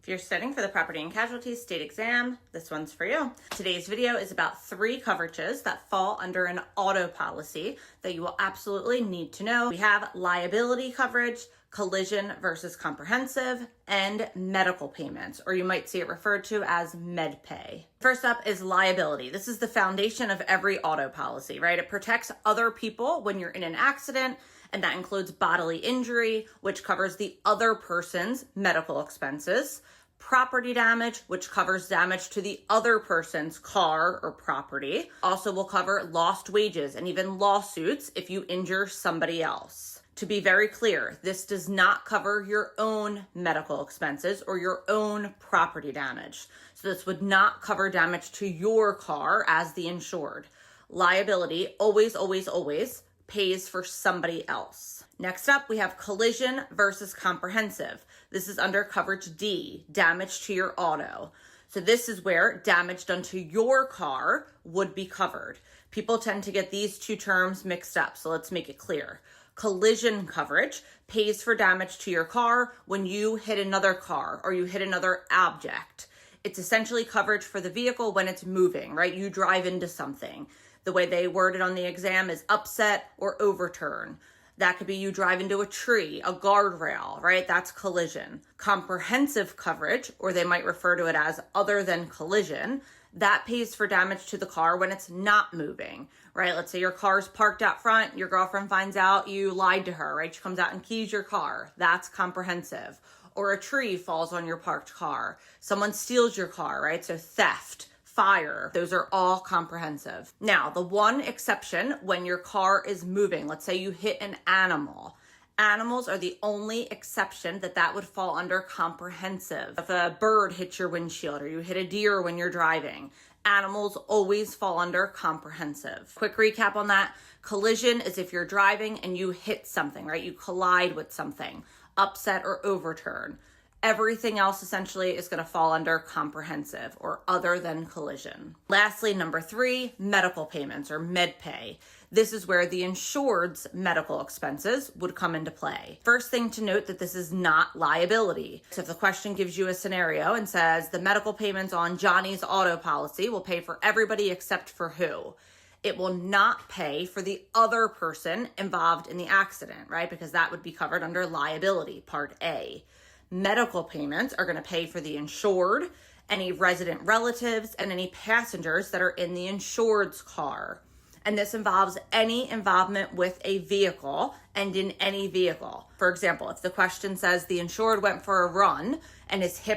If you're studying for the property and casualty state exam, this one's for you. Today's video is about 3 coverages that fall under an auto policy that you will absolutely need to know. We have liability coverage, collision versus comprehensive, and medical payments, or you might see it referred to as MedPay. First up is liability. This is the foundation of every auto policy, right? It protects other people when you're in an accident, and that includes bodily injury, which covers the other person's medical expenses, property damage, which covers damage to the other person's car or property. Also will cover lost wages and even lawsuits if you injure somebody else. To be very clear, this does not cover your own medical expenses or your own property damage. So this would not cover damage to your car as the insured. Liability always pays for somebody else. Next up, we have collision versus comprehensive. This is under coverage D, damage to your auto. So this is where damage done to your car would be covered. People tend to get these two terms mixed up, so let's make it clear. Collision coverage pays for damage to your car when you hit another car or you hit another object. It's essentially coverage for the vehicle when it's moving, right? You drive into something. The way they word it on the exam is upset or overturn. That could be you drive into a tree, a guardrail, right? That's collision. Comprehensive coverage, or they might refer to it as other than collision, that pays for damage to the car when it's not moving, right? Let's say your car's parked out front, your girlfriend finds out you lied to her, right? She comes out and keys your car. That's comprehensive. Or a tree falls on your parked car. Someone steals your car, right? So theft, fire, those are all comprehensive. Now, the one exception when your car is moving, let's say you hit an animal. Animals are the only exception that would fall under comprehensive. If a bird hits your windshield or you hit a deer when you're driving, animals always fall under comprehensive. Quick recap on that. Collision is if you're driving and you hit something, right? You collide with something, upset or overturn. Everything else essentially is going to fall under comprehensive or other than collision. Lastly, number 3, medical payments or MedPay. This is where the insured's medical expenses would come into play. First thing to note that this is not liability. So if the question gives you a scenario and says the medical payments on Johnny's auto policy will pay for everybody except for who? It will not pay for the other person involved in the accident, right? Because that would be covered under liability, part A. Medical payments are going to pay for the insured, any resident relatives, and any passengers that are in the insured's car. And this involves any involvement with a vehicle and in any vehicle. For example, if the question says the insured went for a run and is hit